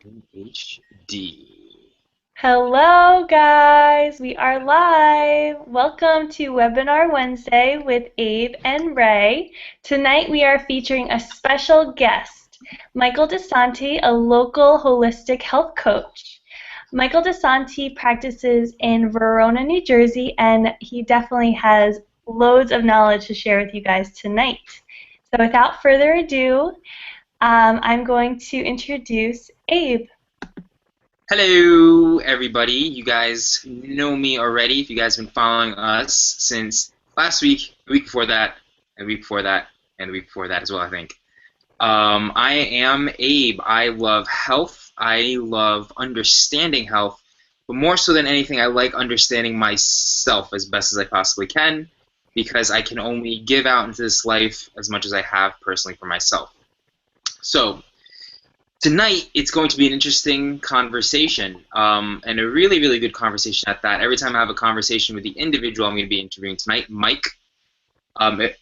HD. Hello, guys. We are live. Welcome to Webinar Wednesday with Abe and Ray. Tonight we are featuring a special guest, Michael DeSanti, a local holistic health coach. Michael DeSanti practices in Verona, New Jersey, and he definitely has loads of knowledge to share with you guys tonight. So without further ado, I'm going to introduce Abe. Hello, everybody. You guys know me already if you guys have been following us since last week, the week before that, and the week before that, and the week before that as well, I think. I am Abe. I love health. I love understanding health. But more so than anything, I like understanding myself as best as I possibly can because I can only give out into this life as much as I have personally for myself. So, tonight it's going to be an interesting conversation, and a really, really good conversation at that. Every time I have a conversation with the individual I'm going to be interviewing tonight, Mike,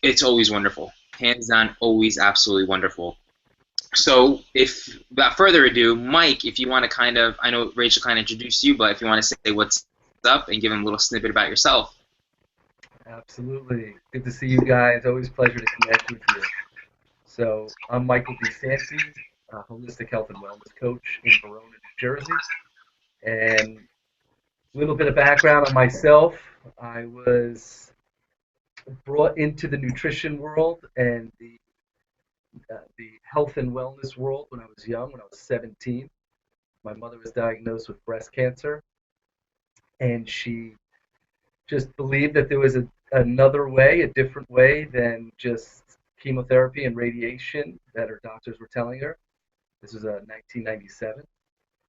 it's always wonderful. Hands down, always absolutely wonderful. So, if without further ado, Mike, if you want to kind of, I know Rachel kind of introduced you, but if you want to say what's up and give him a little snippet about yourself. Absolutely. Good to see you guys. Always a pleasure to connect with you. So I'm Michael DeSanti, a holistic health and wellness coach in Verona, New Jersey. And a little bit of background on myself. I was brought into the nutrition world and the health and wellness world when I was young, when I was 17. My mother was diagnosed with breast cancer, and she just believed that there was another way, a different way than just chemotherapy and radiation that her doctors were telling her. This was 1997.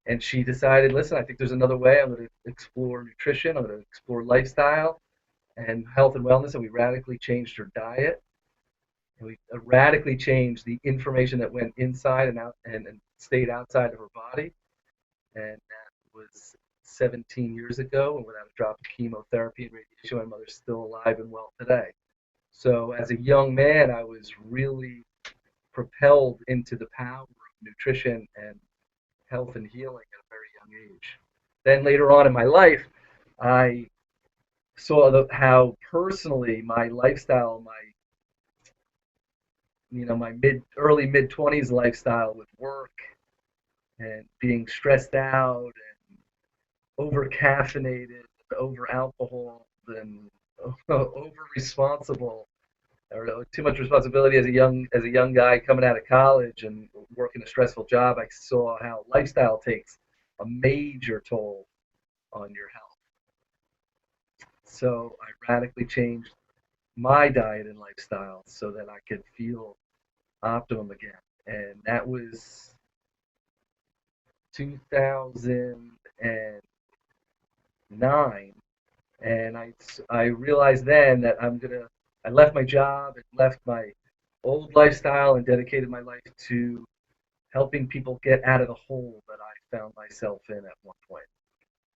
And she decided, listen, I think there's another way. I'm going to explore nutrition. I'm going to explore lifestyle and health and wellness. And we radically changed her diet. And we radically changed the information that went inside and out and stayed outside of her body. And that was 17 years ago. And without a drop of chemotherapy and radiation, my mother's still alive and well today. So as a young man, I was really propelled into the power of nutrition and health and healing at a very young age. Then later on in my life, I saw how personally my lifestyle, my early mid 20s lifestyle with work and being stressed out and over caffeinated, over alcohol, and over responsible, or too much responsibility as a young guy coming out of college and working a stressful job. I saw how lifestyle takes a major toll on your health. So I radically changed my diet and lifestyle so that I could feel optimum again. And that was 2009. And I realized then that I left my job and left my old lifestyle and dedicated my life to helping people get out of the hole that I found myself in at one point.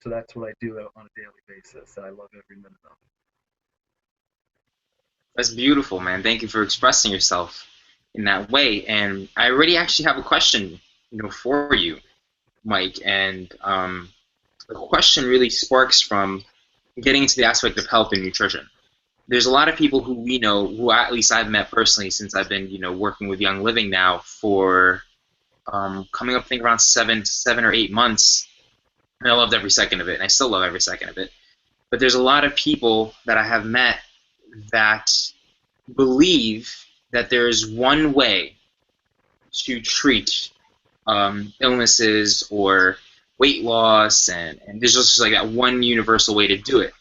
So that's what I do on a daily basis. And I love every minute of That's beautiful, man. Thank you for expressing yourself in that way. And I already actually have a question, for you, Mike. And the question really sparks from getting into the aspect of health and nutrition. There's a lot of people who we know, who at least I've met personally since I've been, working with Young Living now for coming up, I think around 7 or 8 months. And I loved every second of it, and I still love every second of it. But there's a lot of people that I have met that believe that there's one way to treat illnesses or weight loss, and there's just like that one universal way to do it.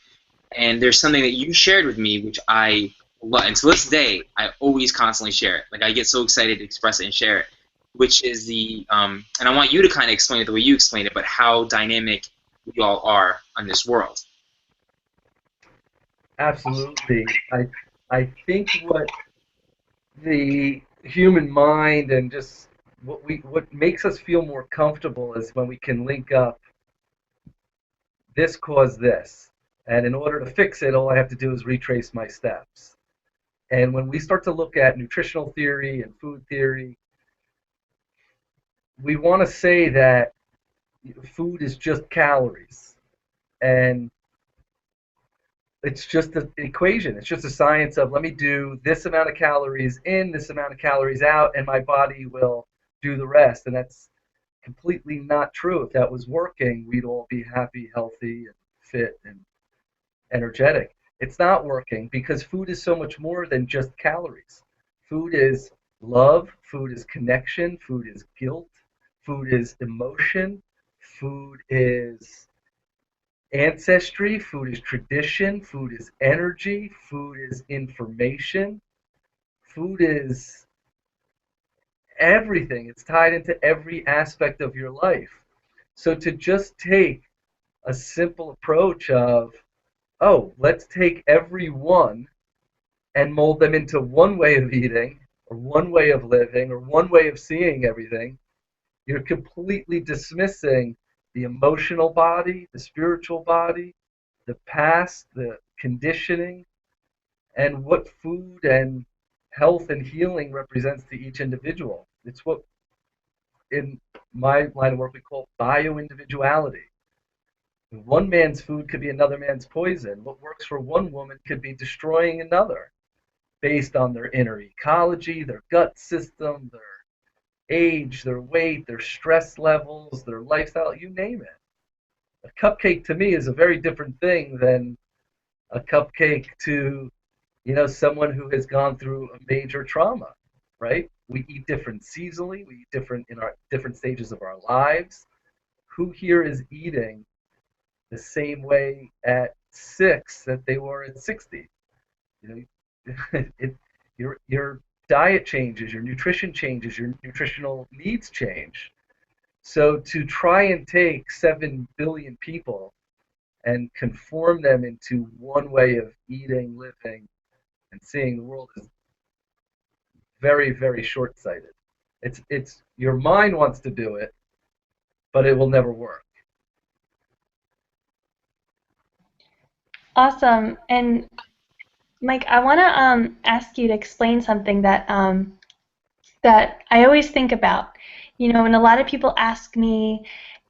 And there's something that you shared with me, which I love, and to this day, I always constantly share it. Like I get so excited to express it and share it, which is and I want you to kind of explain it the way you explain it, but how dynamic we all are on this world. Absolutely. I think what the human mind and just what makes us feel more comfortable is when we can link up this caused this. And in order to fix it, all I have to do is retrace my steps. And when we start to look at nutritional theory and food theory, we want to say that food is just calories, and it's just an equation. It's just a science of let me do this amount of calories in, this amount of calories out, and my body will do the rest. And that's completely not true. If that was working, we'd all be happy, healthy, and fit and energetic. It's not working because food is so much more than just calories. Food is love, food is connection, food is guilt, food is emotion, food is ancestry, food is tradition, food is energy, food is information, food is everything. It's tied into every aspect of your life. So to just take a simple approach of, oh, let's take every one and mold them into one way of eating or one way of living or one way of seeing everything, you're completely dismissing the emotional body, the spiritual body, the past, the conditioning, and what food and health and healing represents to each individual. It's what in my line of work we call bio-individuality. One man's food could be another man's poison. What works for one woman could be destroying another based on their inner ecology, their gut system, their age, their weight, their stress levels, their lifestyle, you name it. A cupcake to me is a very different thing than a cupcake to, someone who has gone through a major trauma, right? We eat different seasonally, we eat different in our different stages of our lives. Who here is eating the same way at 6 that they were at 60? It, your diet changes, your nutrition changes, your nutritional needs change. So to try and take 7 billion people and conform them into one way of eating, living, and seeing the world is very, very short-sighted. It's your mind wants to do it, but it will never work. Awesome. And Mike, I want to ask you to explain something that I always think about. And a lot of people ask me,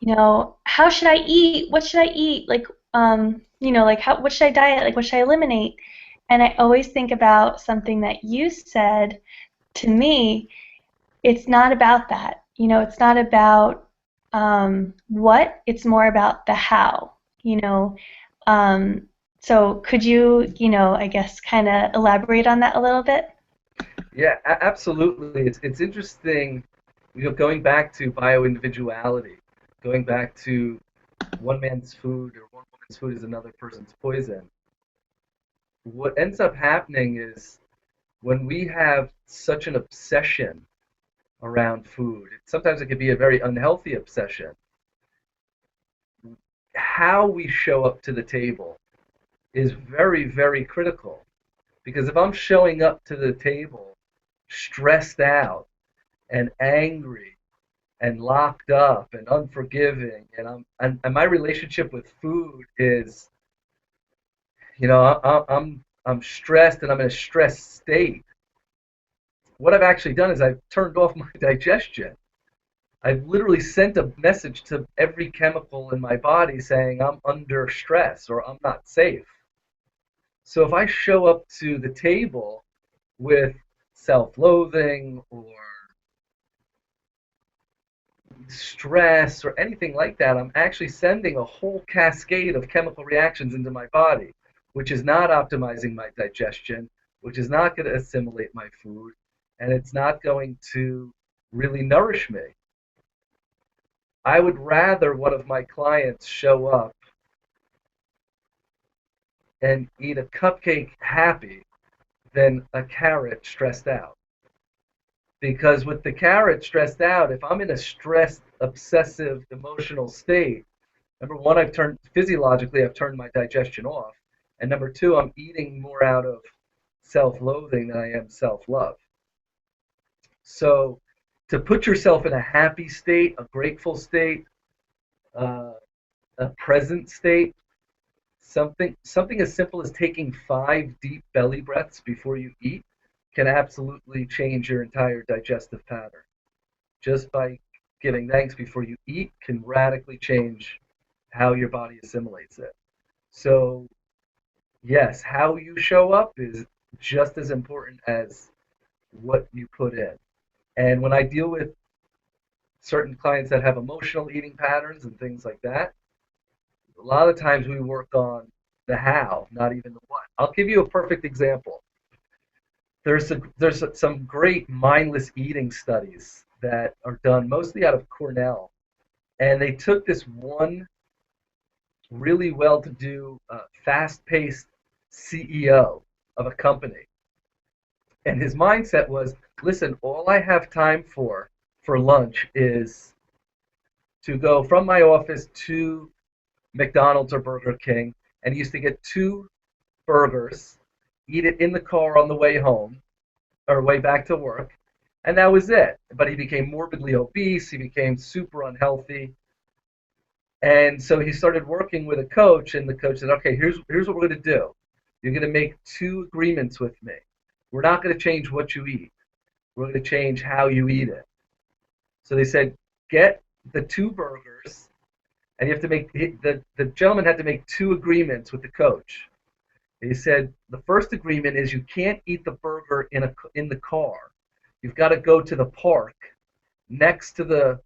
how should I eat? What should I eat? Like, what should I diet? Like, what should I eliminate? And I always think about something that you said to me. It's not about that. It's not about what. It's more about the how. So could you, I guess, kind of elaborate on that a little bit? Yeah, absolutely. It's interesting, going back to bio-individuality, going back to one man's food or one woman's food is another person's poison. What ends up happening is when we have such an obsession around food, sometimes it can be a very unhealthy obsession. How we show up to the table is very, very critical. Because if I'm showing up to the table stressed out and angry and locked up and unforgiving, and my relationship with food is, I'm stressed and I'm in a stressed state. What I've actually done is I've turned off my digestion. I've literally sent a message to every chemical in my body saying I'm under stress or I'm not safe. So if I show up to the table with self-loathing or stress or anything like that, I'm actually sending a whole cascade of chemical reactions into my body, which is not optimizing my digestion, which is not going to assimilate my food, and it's not going to really nourish me. I would rather one of my clients show up and eat a cupcake happy than a carrot stressed out. Because with the carrot stressed out, if I'm in a stressed, obsessive, emotional state, number one, I've turned my digestion off. And number two, I'm eating more out of self-loathing than I am self-love. So to put yourself in a happy state, a grateful state, a present state, something as simple as taking 5 deep belly breaths before you eat can absolutely change your entire digestive pattern just by giving thanks before you eat can radically change how your body assimilates it. So, yes, how you show up is just as important as what you put in. And when I deal with certain clients that have emotional eating patterns and things like that, a lot of times we work on the how, not even the what. I'll give you a perfect example. There's some great mindless eating studies that are done mostly out of Cornell, and they took this one really well-to-do, fast-paced CEO of a company, and his mindset was, listen, all I have time for lunch is to go from my office to McDonald's or Burger King, and he used to get two burgers, eat it in the car on the way home or way back to work, and that was it. But he became morbidly obese, he became super unhealthy, and so he started working with a coach, and the coach said, okay, here's what we're going to do. You're going to make two agreements with me. We're not going to change what you eat. We're going to change how you eat it. So they said, get the two burgers, and you have to make the gentleman had to make two agreements with the coach. He said the first agreement is you can't eat the burger in the car. You've got to go to the park next to the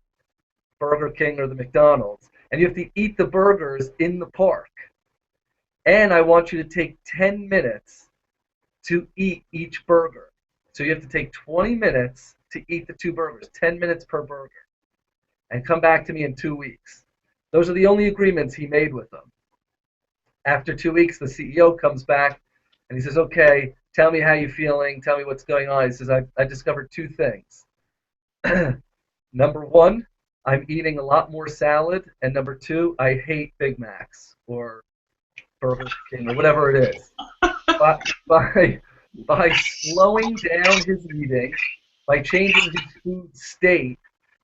Burger King or the McDonald's, and you have to eat the burgers in the park. And I want you to take 10 minutes to eat each burger. So you have to take 20 minutes to eat the two burgers, 10 minutes per burger, and come back to me in 2 weeks. Those are the only agreements he made with them. After 2 weeks, the CEO comes back and he says, okay, tell me how you're feeling. Tell me what's going on. He says, I discovered two things. Number one, I'm eating a lot more salad. And number two, I hate Big Macs or Burger King or whatever it is. By slowing down his eating, by changing his food state,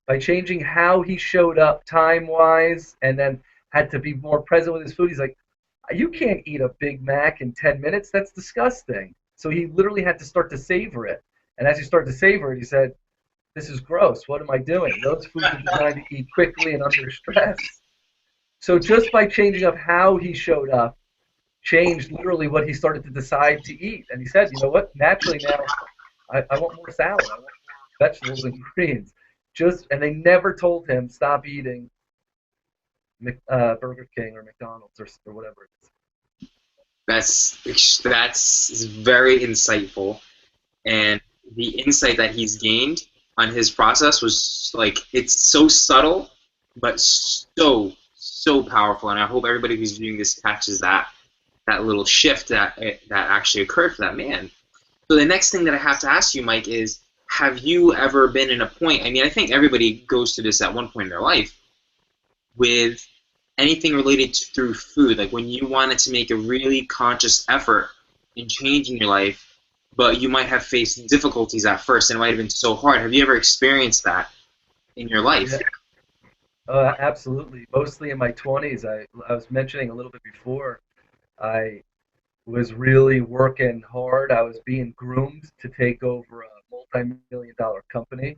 by changing how he showed up time-wise and then had to be more present with his food, he's like, you can't eat a Big Mac in 10 minutes. That's disgusting. So he literally had to start to savor it. And as he started to savor it, he said, this is gross. What am I doing? Those foods are designed to eat quickly and under stress. So just by changing up how he showed up, changed literally what he started to decide to eat. And he said, you know what? Naturally now, I want more salad. I want more vegetables and greens. And they never told him stop eating Burger King or McDonald's or whatever it is. That's very insightful, and the insight that he's gained on his process was like, it's so subtle, but so powerful. And I hope everybody who's viewing this catches that little shift that actually occurred for that man. So the next thing that I have to ask you, Mike, is, have you ever been in a point? I mean, I think everybody goes through this at one point in their life with anything related to through food, like when you wanted to make a really conscious effort in changing your life, but you might have faced difficulties at first and it might have been so hard. Have you ever experienced that in your life? Yeah. Absolutely. Mostly in my 20s. I was mentioning a little bit before, I was really working hard. I was being groomed to take over a multi-million-dollar company.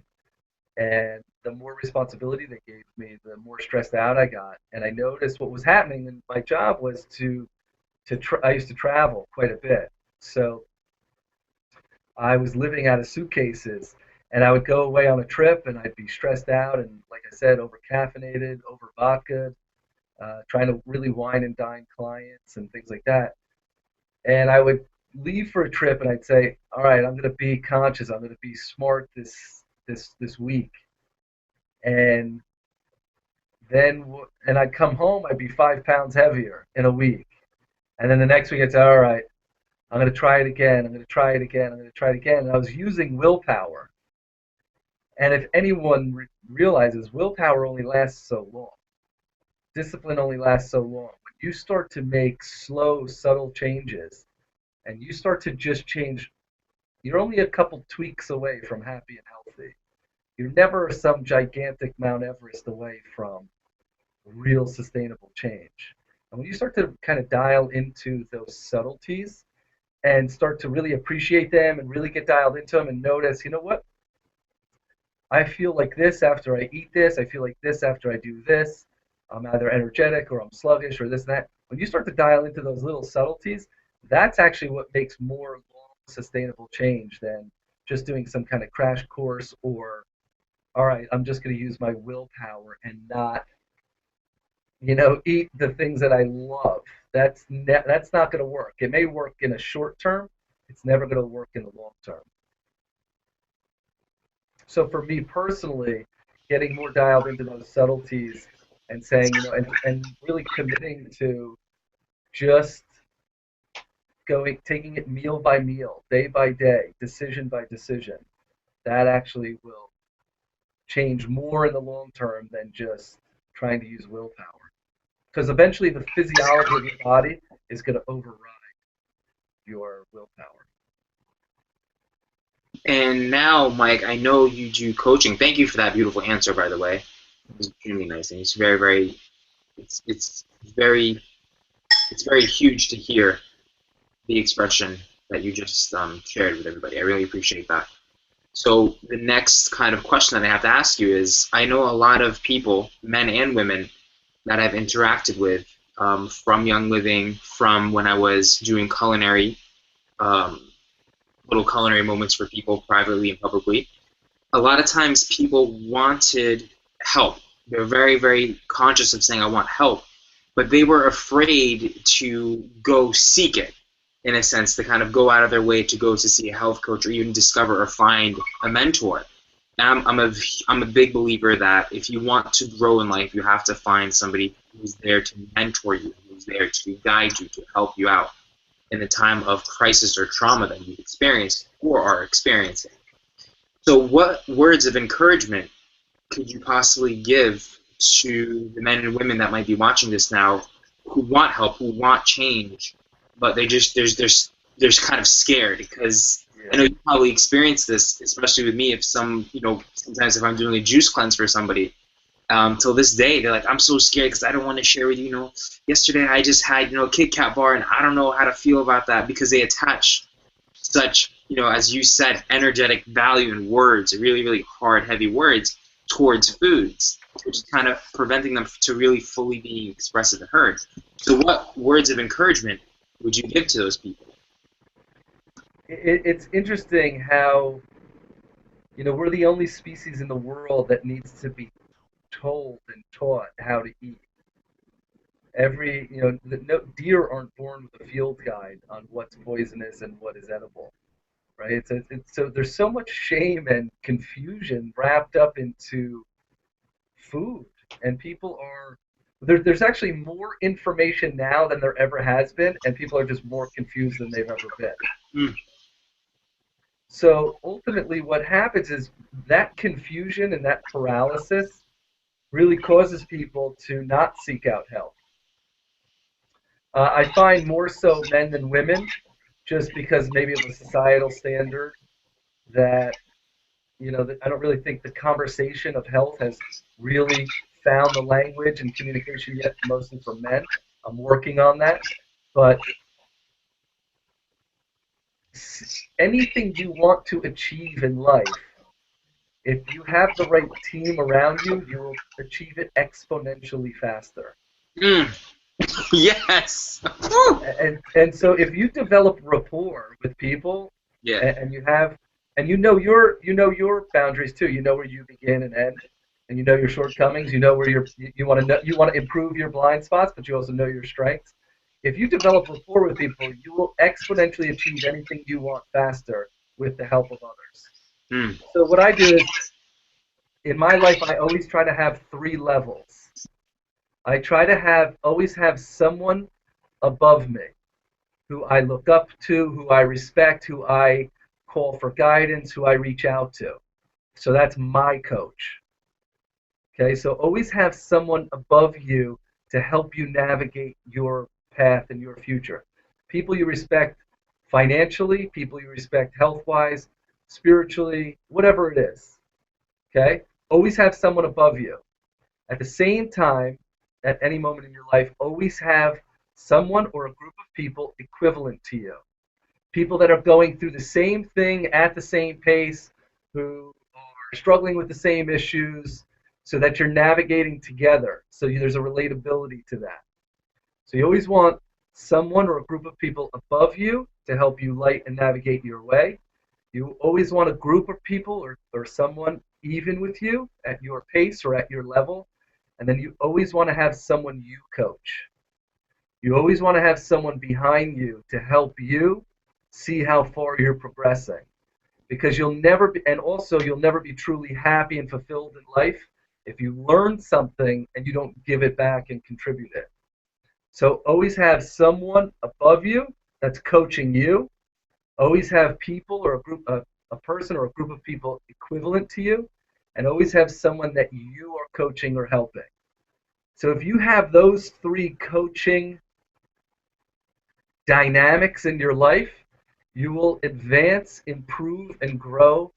And the more responsibility they gave me, the more stressed out I got. And I noticed what was happening in my job was I used to travel quite a bit. So I was living out of suitcases, and I would go away on a trip, and I'd be stressed out and, like I said, over caffeinated, over vodka, trying to really wine and dine clients and things like that. And I would leave for a trip, and I'd say, all right, I'm going to be conscious. I'm going to be smart this week. And I'd come home, I'd be 5 pounds heavier in a week. And then the next week I'd say, all right, I'm going to try it again. I'm going to try it again. I'm going to try it again. And I was using willpower. And if anyone realizes, willpower only lasts so long. Discipline only lasts so long. When you start to make slow, subtle changes, and you start to just change, you're only a couple tweaks away from happy and healthy. You're never some gigantic Mount Everest away from real sustainable change. And when you start to kind of dial into those subtleties and start to really appreciate them and really get dialed into them and notice, you know what? I feel like this after I eat this. I feel like this after I do this. I'm either energetic or I'm sluggish or this and that. When you start to dial into those little subtleties, that's actually what makes more long, sustainable change than just doing some kind of crash course or, all right, I'm just going to use my willpower and not, eat the things that I love. That's not going to work. It may work in a short term. It's never going to work in the long term. So for me personally, getting more dialed into those subtleties and saying, and really committing to just taking it meal by meal, day by day, decision by decision, that actually will change more in the long term than just trying to use willpower. Because eventually the physiology of your body is going to override your willpower. And now, Mike, I know you do coaching. Thank you for that beautiful answer, by the way. It was really nice, and it's very, it's very, it's very huge to hear the expression that you just shared with everybody. I really appreciate that. So the next kind of question that I have to ask you is, I know a lot of people, men and women, that I've interacted with from Young Living, from when I was doing culinary, little culinary moments for people privately and publicly. A lot of times people wanted help. They're very, very conscious of saying, I want help, but they were afraid to go seek it, in a sense, to kind of go out of their way to go to see a health coach or even discover or find a mentor. And I'm a big believer that if you want to grow in life, you have to find somebody who's there to mentor you, who's there to guide you, to help you out in the time of crisis or trauma that you've experienced or are experiencing. So what words of encouragement could you possibly give to the men and women that might be watching this now who want help, who want change, but they're kind of scared? Because I know you probably experienced this, especially with me. If sometimes if I'm doing a juice cleanse for somebody, till this day, they're like, I'm so scared because I don't want to share with you. Yesterday I just had a Kit Kat bar and I don't know how to feel about that, because they attach such, as you said, energetic value in words, really, really hard, heavy words towards foods, which is kind of preventing them to really fully being expressive and heard. So what words of encouragement would you give to those people? It's interesting how, we're the only species in the world that needs to be told and taught how to eat. Deer aren't born with a field guide on what's poisonous and what is edible, right? So there's so much shame and confusion wrapped up into food, and people are there's actually more information now than there ever has been, and people are just more confused than they've ever been. Mm. So ultimately what happens is that confusion and that paralysis really causes people to not seek out help. I find more so men than women, just because maybe of a societal standard that, that I don't really think the conversation of health has really found the language and communication yet, mostly for men. I'm working on that. But anything you want to achieve in life, if you have the right team around you, you will achieve it exponentially faster. Mm. Yes. And so if you develop rapport with people, yeah, and you know your boundaries too. You know where you begin and end, and you know your shortcomings. You know where you want to improve your blind spots, but you also know your strengths. If you develop rapport with people, you will exponentially achieve anything you want faster with the help of others. Mm. So what I do is, in my life, I always try to have 3 levels. I try to always have someone above me who I look up to, who I respect, who I call for guidance, who I reach out to. So that's my coach. Okay, so always have someone above you to help you navigate your path and your future. People you respect financially, people you respect health-wise, spiritually, whatever it is. Okay? Always have someone above you. At the same time, at any moment in your life, always have someone or a group of people equivalent to you. People that are going through the same thing at the same pace, who are struggling with the same issues so that you're navigating together. So there's a relatability to that. So you always want someone or a group of people above you to help you light and navigate your way. You always want a group of people or someone even with you at your pace or at your level. And then you always want to have someone you coach. You always want to have someone behind you to help you see how far you're progressing. Because you'll never be, and also you'll never be truly happy and fulfilled in life if you learn something and you don't give it back and contribute it. So always have someone above you that's coaching you. Always have people or a person or a group of people equivalent to you, and always have someone that you are coaching or helping. So if you have those three coaching dynamics in your life, you will advance, improve, and grow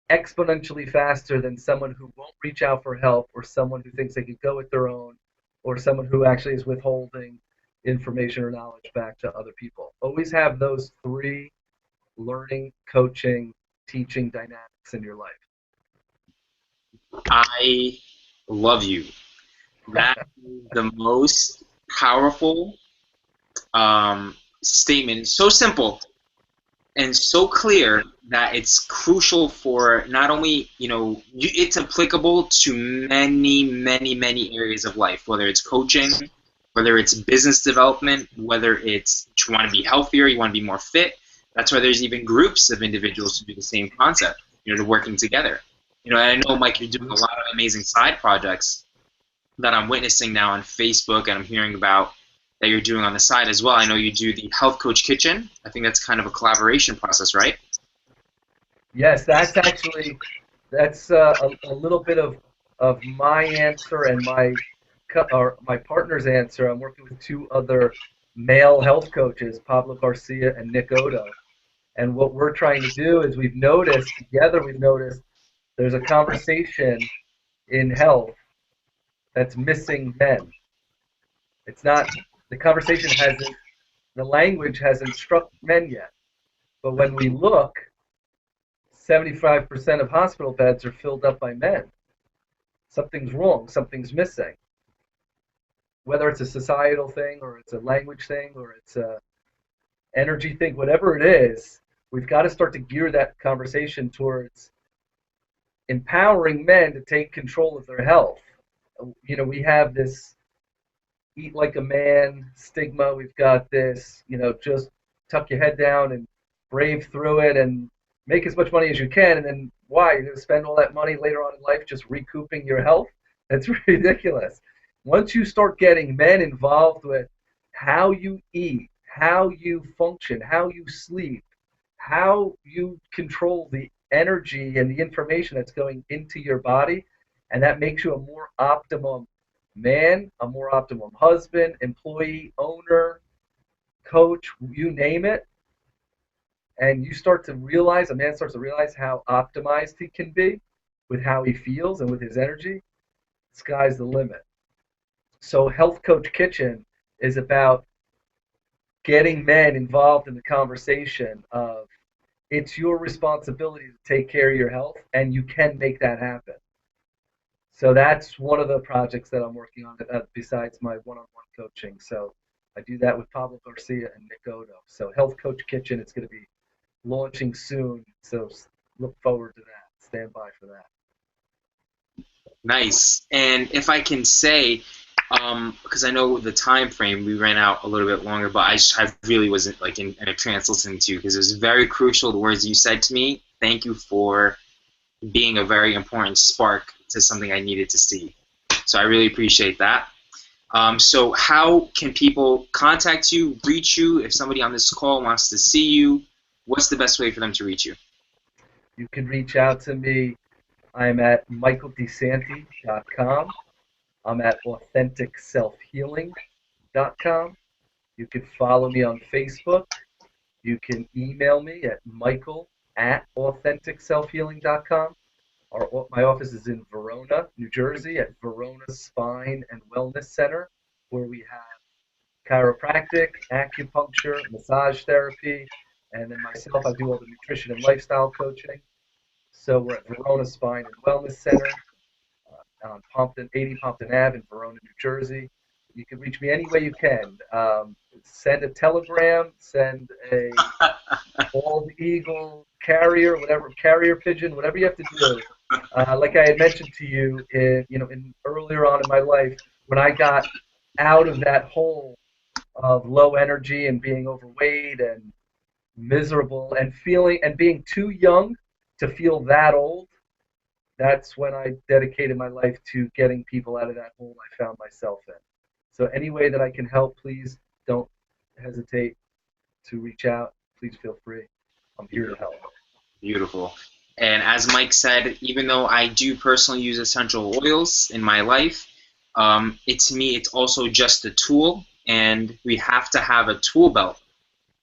exponentially faster than someone who won't reach out for help, or someone who thinks they can go it their own, or someone who actually is withholding information or knowledge back to other people. Always have those three learning, coaching, teaching dynamics in your life. I love you. That is the most powerful statement. It's so simple and so clear that it's crucial for not only, it's applicable to many, many, many areas of life, whether it's coaching, whether it's business development, whether it's you want to be healthier, you want to be more fit. That's why there's even groups of individuals who do the same concept, they're working together. And I know, Mike, you're doing a lot of amazing side projects that I'm witnessing now on Facebook, and I'm hearing about that you're doing on the side as well. I know you do the Health Coach Kitchen. I think that's kind of a collaboration process, right? Yes, that's a little bit of my answer and my partner's answer. I'm working with two other male health coaches, Pablo Garcia and Nick Odo. And what we're trying to do is we've noticed there's a conversation in health that's missing men. It's not, the conversation hasn't, the language hasn't struck men yet. But when we look, 75% of hospital beds are filled up by men. Something's wrong, something's missing. Whether it's a societal thing or it's a language thing or it's a energy thing, whatever it is, we've got to start to gear that conversation towards empowering men to take control of their health. We have this eat like a man stigma. We've got this, just tuck your head down and brave through it and make as much money as you can. And then why? You're going to spend all that money later on in life just recouping your health? That's ridiculous. Once you start getting men involved with how you eat, how you function, how you sleep, how you control the energy and the information that's going into your body, and that makes you a more optimum man, a more optimum husband, employee, owner, coach, you name it. And you start to realize, a man starts to realize how optimized he can be with how he feels and with his energy. Sky's the limit. So Health Coach Kitchen is about getting men involved in the conversation of it's your responsibility to take care of your health, and you can make that happen. So that's one of the projects that I'm working on besides my one-on-one coaching. So I do that with Pablo Garcia and Nick Odo. So Health Coach Kitchen, it's going to be launching soon. So look forward to that. Stand by for that. Nice. And if I can say, because I know the time frame, we ran out a little bit longer, but I really wasn't like in a trance listening to you, because it was very crucial, the words you said to me. Thank you for being a very important spark to something I needed to see. So I really appreciate that. So how can people contact you, reach you? If somebody on this call wants to see you, what's the best way for them to reach you? You can reach out to me. I'm at michaeldesanti.com. I'm at authenticselfhealing.com. You can follow me on Facebook. You can email me at michael@authenticselfhealing.com. My office is in Verona, New Jersey, at Verona Spine and Wellness Center, where we have chiropractic, acupuncture, massage therapy, and then myself, I do all the nutrition and lifestyle coaching. So we're at Verona Spine and Wellness Center on 80 Pompton Ave in Verona, New Jersey. You can reach me any way you can. Send a telegram, send a bald eagle carrier, whatever carrier pigeon, whatever you have to do. Like I had mentioned to you, earlier on in my life, when I got out of that hole of low energy and being overweight and miserable and being too young to feel that old, that's when I dedicated my life to getting people out of that hole I found myself in. So any way that I can help, please don't hesitate to reach out. Please feel free. I'm here to help. Beautiful. And as Mike said, even though I do personally use essential oils in my life, to me, it's also just a tool, and we have to have a tool belt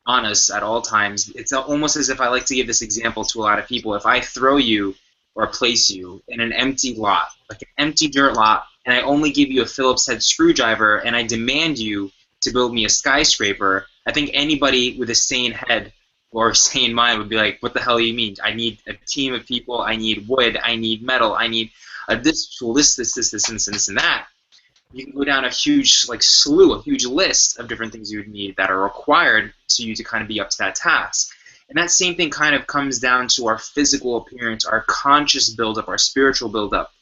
on us at all times. It's almost as if I like to give this example to a lot of people. If I throw you or place you in an empty lot, like an empty dirt lot, and I only give you a Phillips head screwdriver and I demand you to build me a skyscraper, I think anybody with a sane head or a sane mind would be like, what the hell do you mean? I need a team of people, I need wood, I need metal, I need this tool, this, and that. You can go down a huge slew, a huge list of different things you would need that are required to you to kind of be up to that task. And that same thing kind of comes down to our physical appearance, our conscious buildup, our spiritual buildup,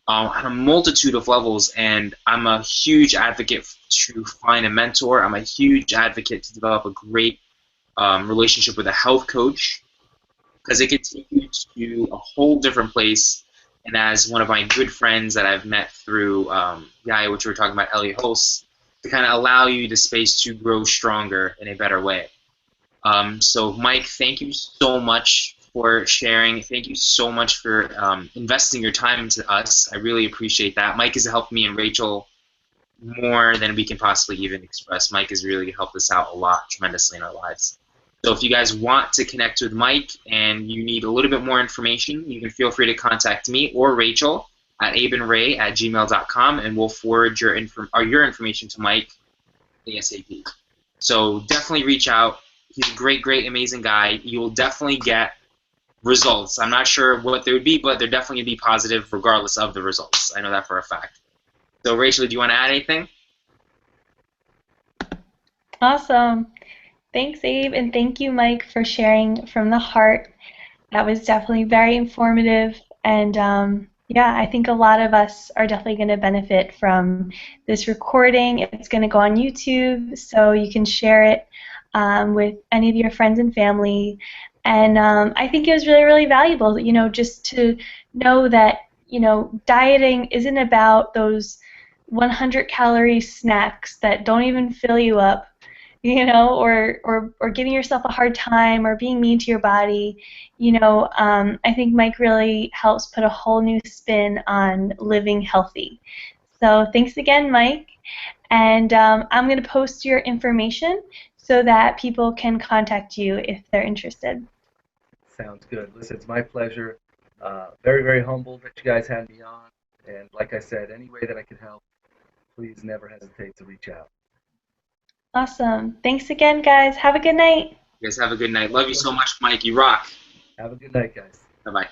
on a multitude of levels. And I'm a huge advocate to find a mentor. I'm a huge advocate to develop a great relationship with a health coach, because it can take you to a whole different place. And as one of my good friends that I've met through Gaia, which we were talking about, Elliot Hulse, to kind of allow you the space to grow stronger in a better way. So Mike, thank you so much for sharing. Thank you so much for investing your time into us. I really appreciate that. Mike has helped me and Rachel more than we can possibly even express. Mike has really helped us out a lot, tremendously in our lives. So if you guys want to connect with Mike and you need a little bit more information, you can feel free to contact me or Rachel at abeandray@gmail.com, and we'll forward your information to Mike ASAP. So definitely reach out. He's a great, amazing guy. You will definitely get results. I'm not sure what they would be, but they're definitely going to be positive regardless of the results. I know that for a fact. So Rachel, do you want to add anything? Awesome. Thanks, Abe, and thank you, Mike, for sharing from the heart. That was definitely very informative, and yeah, I think a lot of us are definitely going to benefit from this recording. It's going to go on YouTube, so you can share it with any of your friends and family. And I think it was really, really valuable, just to know that, dieting isn't about those 100-calorie snacks that don't even fill you up, or giving yourself a hard time or being mean to your body. I think Mike really helps put a whole new spin on living healthy. So thanks again, Mike. And I'm going to post your information so that people can contact you if they're interested. Sounds good. Listen, it's my pleasure. Very, very humbled that you guys had me on. And like I said, any way that I can help, please never hesitate to reach out. Awesome. Thanks again, guys. Have a good night. You guys have a good night. Love you so much, Mike. You rock. Have a good night, guys. Bye-bye.